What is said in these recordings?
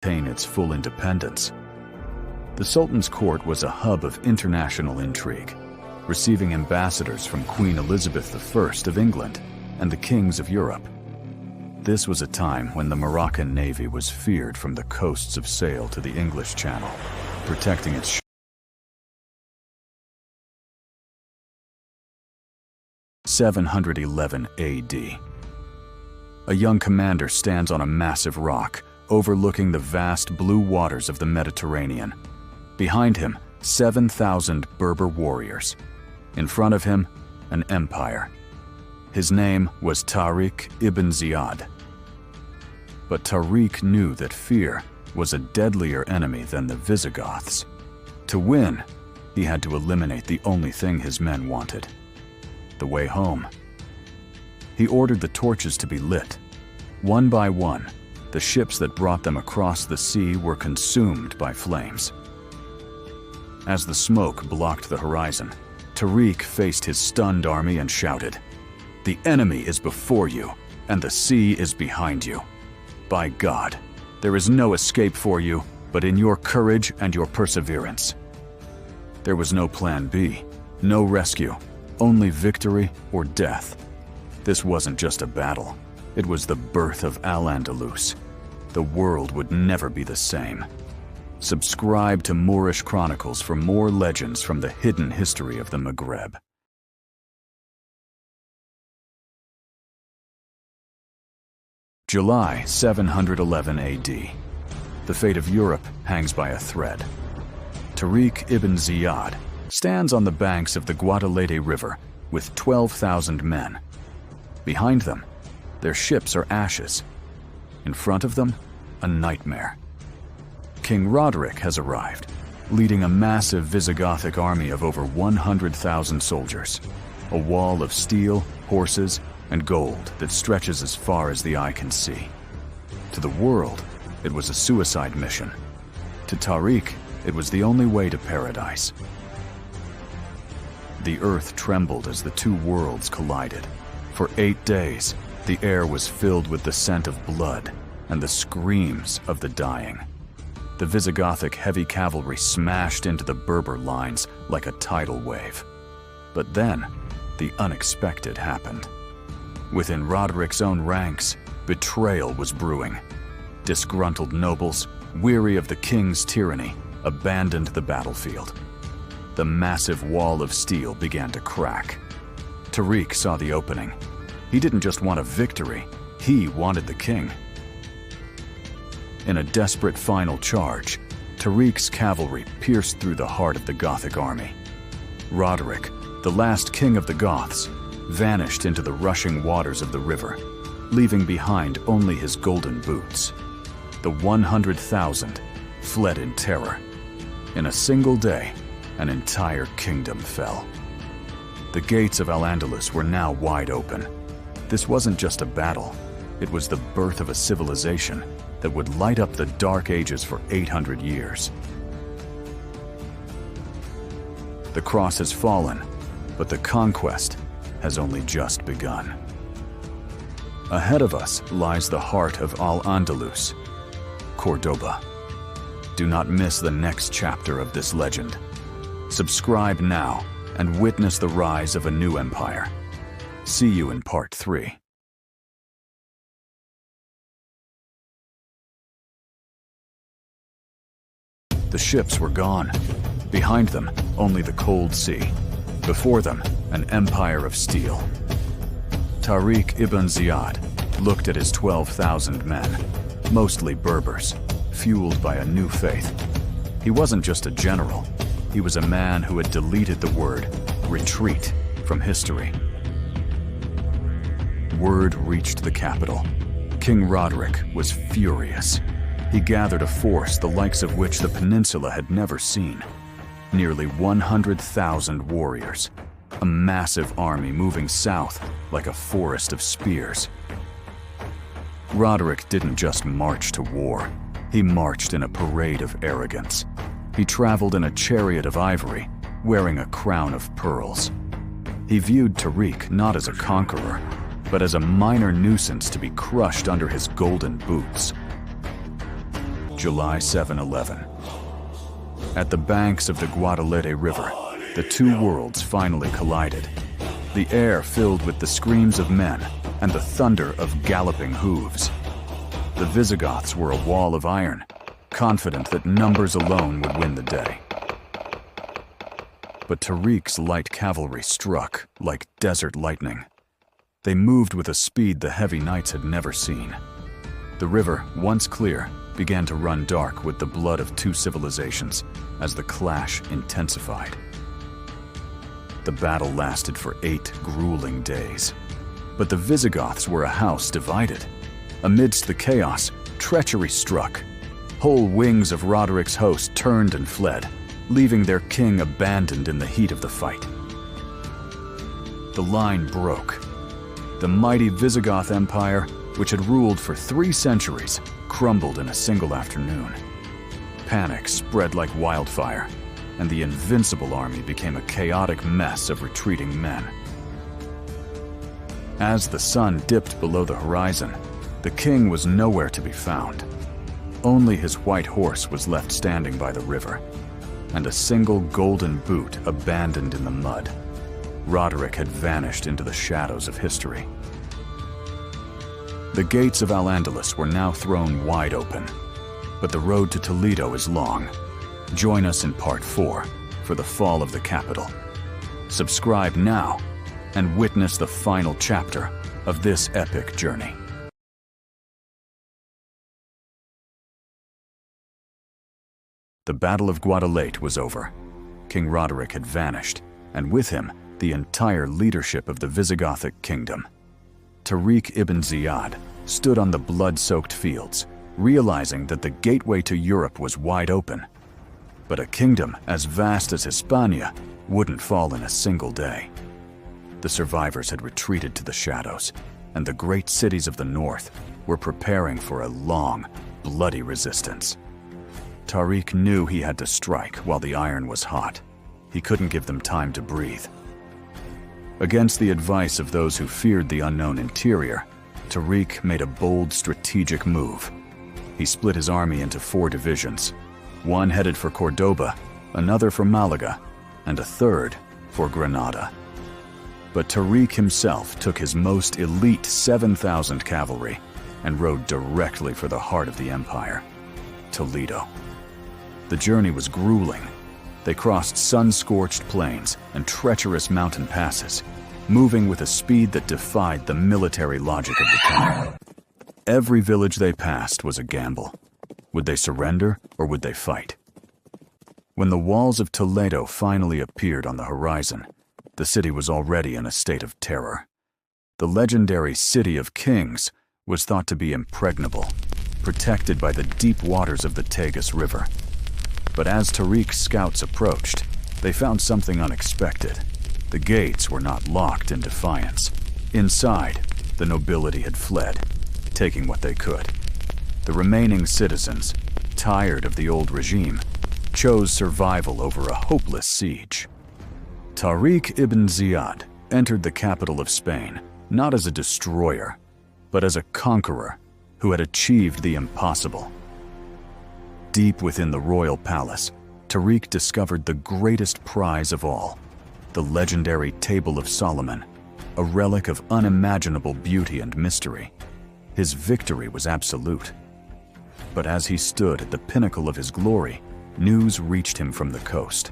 attain its full independence. The Sultan's court was a hub of international intrigue, receiving ambassadors from Queen Elizabeth I of England and the kings of Europe. This was a time when the Moroccan navy was feared from the coasts of Sale to the English Channel, protecting its 711 AD. A young commander stands on a massive rock, overlooking the vast blue waters of the Mediterranean. Behind him, 7,000 Berber warriors. In front of him, an empire. His name was Tariq ibn Ziyad. But Tariq knew that fear was a deadlier enemy than the Visigoths. To win, he had to eliminate the only thing his men wanted: the way home. He ordered the torches to be lit. One by one, the ships that brought them across the sea were consumed by flames. As the smoke blocked the horizon, Tariq faced his stunned army and shouted, "The enemy is before you, and the sea is behind you. By God, there is no escape for you, but in your courage and your perseverance." There was no plan B, no rescue, only victory or death. This wasn't just a battle. It was the birth of Al-Andalus. The world would never be the same. Subscribe to Moorish Chronicles for more legends from the hidden history of the Maghreb. July 711 AD. The fate of Europe hangs by a thread. Tariq ibn Ziyad stands on the banks of the Guadalete River with 12,000 men. Behind them, their ships are ashes. In front of them, a nightmare. King Roderick has arrived, leading a massive Visigothic army of over 100,000 soldiers, a wall of steel, horses, and gold that stretches as far as the eye can see. To the world, it was a suicide mission. To Tariq, it was the only way to paradise. The earth trembled as the two worlds collided. For 8 days, the air was filled with the scent of blood and the screams of the dying. The Visigothic heavy cavalry smashed into the Berber lines like a tidal wave. But then, the unexpected happened. Within Roderick's own ranks, betrayal was brewing. Disgruntled nobles, weary of the king's tyranny, abandoned the battlefield. The massive wall of steel began to crack. Tariq saw the opening. He didn't just want a victory, he wanted the king. In a desperate final charge, Tariq's cavalry pierced through the heart of the Gothic army. Roderick, the last king of the Goths, vanished into the rushing waters of the river, leaving behind only his golden boots. The 100,000 fled in terror. In a single day, an entire kingdom fell. The gates of Al-Andalus were now wide open. This wasn't just a battle, it was the birth of a civilization that would light up the Dark Ages for 800 years. The cross has fallen, but the conquest has only just begun. Ahead of us lies the heart of Al-Andalus, Cordoba. Do not miss the next chapter of this legend. Subscribe now and witness the rise of a new empire. See you in part 3. The ships were gone. Behind them, only the cold sea. Before them, an empire of steel. Tariq ibn Ziyad looked at his 12,000 men, mostly Berbers, fueled by a new faith. He wasn't just a general, he was a man who had deleted the word retreat from history. Word reached the capital. King Roderick was furious. He gathered a force the likes of which the peninsula had never seen. Nearly 100,000 warriors, a massive army moving south like a forest of spears. Roderick didn't just march to war, he marched in a parade of arrogance. He traveled in a chariot of ivory, wearing a crown of pearls. He viewed Tariq not as a conqueror, but as a minor nuisance to be crushed under his golden boots. July 7/11. At the banks of the Guadalete River, the two worlds finally collided. The air filled with the screams of men and the thunder of galloping hooves. The Visigoths were a wall of iron, confident that numbers alone would win the day. But Tariq's light cavalry struck like desert lightning. They moved with a speed the heavy knights had never seen. The river, once clear, began to run dark with the blood of two civilizations as the clash intensified. The battle lasted for 8 grueling days. But the Visigoths were a house divided. Amidst the chaos, treachery struck. Whole wings of Roderick's host turned and fled, leaving their king abandoned in the heat of the fight. The line broke. The mighty Visigoth Empire, which had ruled for 3 centuries, crumbled in a single afternoon. Panic spread like wildfire, and the invincible army became a chaotic mess of retreating men. As the sun dipped below the horizon, the king was nowhere to be found. Only his white horse was left standing by the river, and a single golden boot abandoned in the mud. Roderick had vanished into the shadows of history. The gates of Al-Andalus were now thrown wide open, but the road to Toledo is long. Join us in Part 4 for the fall of the capital. Subscribe now and witness the final chapter of this epic journey. The Battle of Guadalete was over. King Roderick had vanished, and with him, the entire leadership of the Visigothic kingdom. Tariq ibn Ziyad stood on the blood-soaked fields, realizing that the gateway to Europe was wide open. But a kingdom as vast as Hispania wouldn't fall in a single day. The survivors had retreated to the shadows, and the great cities of the north were preparing for a long, bloody resistance. Tariq knew he had to strike while the iron was hot. He couldn't give them time to breathe. Against the advice of those who feared the unknown interior, Tariq made a bold strategic move. He split his army into 4 divisions. One headed for Cordoba, another for Malaga, and a third for Granada. But Tariq himself took his most elite 7,000 cavalry and rode directly for the heart of the empire, Toledo. The journey was grueling. They crossed sun-scorched plains and treacherous mountain passes, moving with a speed that defied the military logic of the time. Every village they passed was a gamble. Would they surrender or would they fight? When the walls of Toledo finally appeared on the horizon, the city was already in a state of terror. The legendary City of Kings was thought to be impregnable, protected by the deep waters of the Tagus River. But as Tariq's scouts approached, they found something unexpected. The gates were not locked in defiance. Inside, the nobility had fled, taking what they could. The remaining citizens, tired of the old regime, chose survival over a hopeless siege. Tariq ibn Ziyad entered the capital of Spain not as a destroyer, but as a conqueror who had achieved the impossible. Deep within the royal palace, Tariq discovered the greatest prize of all, the legendary Table of Solomon, a relic of unimaginable beauty and mystery. His victory was absolute. But as he stood at the pinnacle of his glory, news reached him from the coast.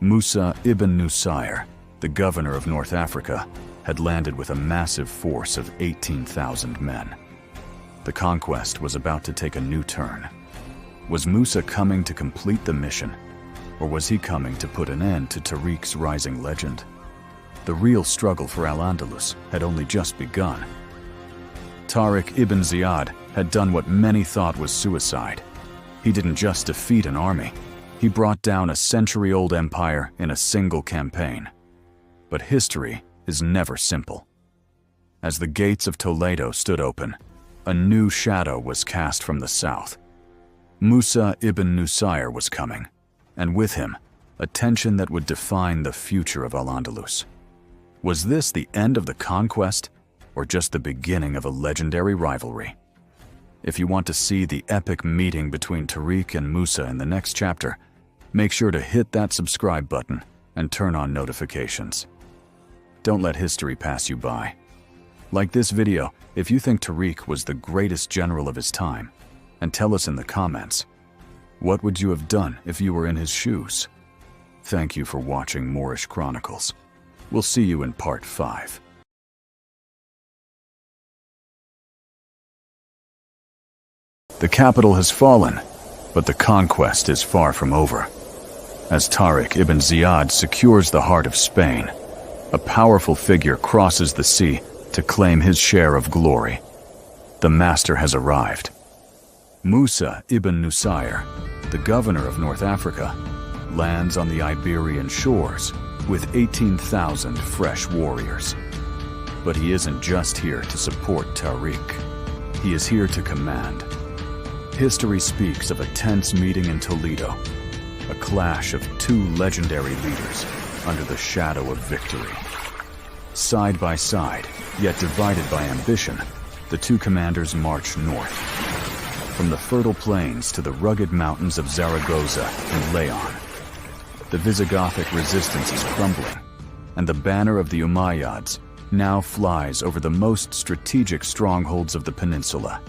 Musa ibn Nusayr, the governor of North Africa, had landed with a massive force of 18,000 men. The conquest was about to take a new turn. Was Musa coming to complete the mission, or was he coming to put an end to Tariq's rising legend? The real struggle for Al-Andalus had only just begun. Tariq ibn Ziyad had done what many thought was suicide. He didn't just defeat an army, he brought down a century-old empire in a single campaign. But history is never simple. As the gates of Toledo stood open, a new shadow was cast from the south. Musa ibn Nusayr was coming, and with him, a tension that would define the future of Al-Andalus. Was this the end of the conquest, or just the beginning of a legendary rivalry? If you want to see the epic meeting between Tariq and Musa in the next chapter, make sure to hit that subscribe button and turn on notifications. Don't let history pass you by. Like this video if you think Tariq was the greatest general of his time, and tell us in the comments, what would you have done if you were in his shoes? Thank you for watching Moorish Chronicles. We'll see you in part 5. The capital has fallen, but the conquest is far from over. As Tariq ibn Ziyad secures the heart of Spain, a powerful figure crosses the sea to claim his share of glory. The master has arrived. Musa ibn Nusayr, the governor of North Africa, lands on the Iberian shores with 18,000 fresh warriors. But he isn't just here to support Tariq. He is here to command. History speaks of a tense meeting in Toledo, a clash of two legendary leaders under the shadow of victory. Side by side, yet divided by ambition, the two commanders march north. From the fertile plains to the rugged mountains of Zaragoza and Leon, the Visigothic resistance is crumbling, and the banner of the Umayyads now flies over the most strategic strongholds of the peninsula.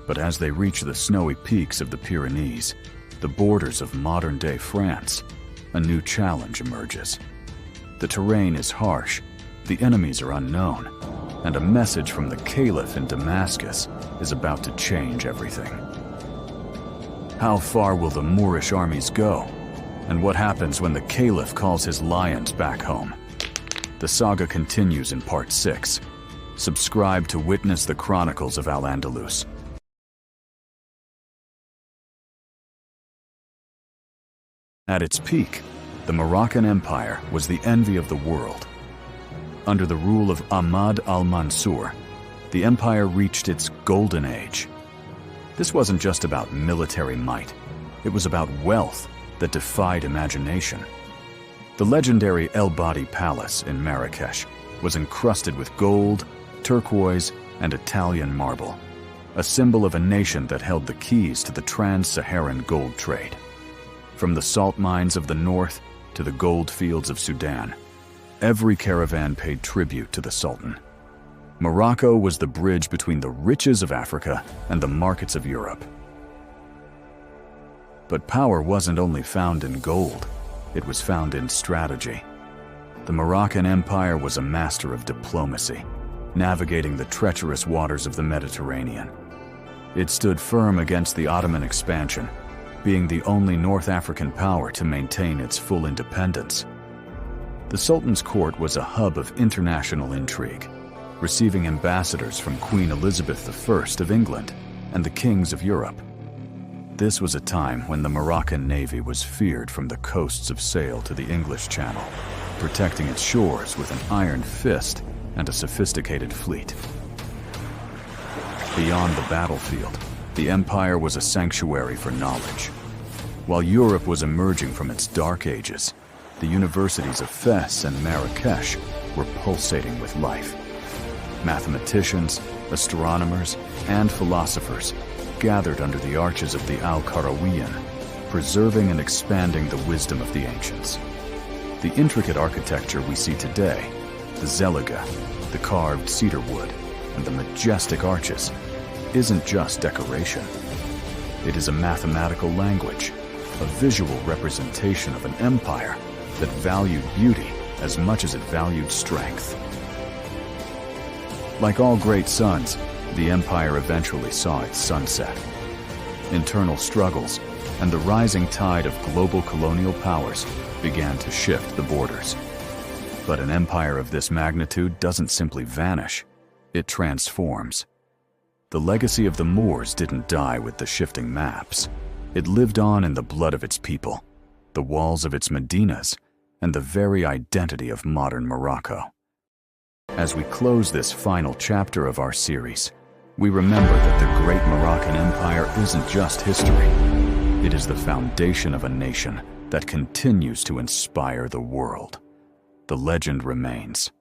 But as they reach the snowy peaks of the Pyrenees, the borders of modern-day France, a new challenge emerges. The terrain is harsh, the enemies are unknown, and a message from the Caliph in Damascus is about to change everything. How far will the Moorish armies go? And what happens when the Caliph calls his lions back home? The saga continues in part 6. Subscribe to witness the chronicles of Al-Andalus. At its peak, the Moroccan Empire was the envy of the world. Under the rule of Ahmad al-Mansur, the empire reached its golden age. This wasn't just about military might, it was about wealth that defied imagination. The legendary El Badi Palace in Marrakesh was encrusted with gold, turquoise, and Italian marble, a symbol of a nation that held the keys to the trans-Saharan gold trade. From the salt mines of the north to the gold fields of Sudan, every caravan paid tribute to the Sultan. Morocco was the bridge between the riches of Africa and the markets of Europe. But power wasn't only found in gold, it was found in strategy. The Moroccan Empire was a master of diplomacy, navigating the treacherous waters of the Mediterranean. It stood firm against the Ottoman expansion, being the only North African power to maintain its full independence. The Sultan's court was a hub of international intrigue, receiving ambassadors from Queen Elizabeth I of England and the kings of Europe. This was a time when the Moroccan navy was feared from the coasts of Sale to the English Channel, protecting its shores with an iron fist and a sophisticated fleet. Beyond the battlefield, the empire was a sanctuary for knowledge. While Europe was emerging from its dark ages, the universities of Fes and Marrakesh were pulsating with life. Mathematicians, astronomers, and philosophers gathered under the arches of the Al-Qarawiyyin, preserving and expanding the wisdom of the ancients. The intricate architecture we see today, the zeliga, the carved cedar wood, and the majestic arches, isn't just decoration. It is a mathematical language, a visual representation of an empire that valued beauty as much as it valued strength. Like all great suns, the empire eventually saw its sunset. Internal struggles and the rising tide of global colonial powers began to shift the borders. But an empire of this magnitude doesn't simply vanish, it transforms. The legacy of the Moors didn't die with the shifting maps. It lived on in the blood of its people, the walls of its medinas, and the very identity of modern Morocco. As we close this final chapter of our series, we remember that the Great Moroccan Empire isn't just history. It is the foundation of a nation that continues to inspire the world. The legend remains.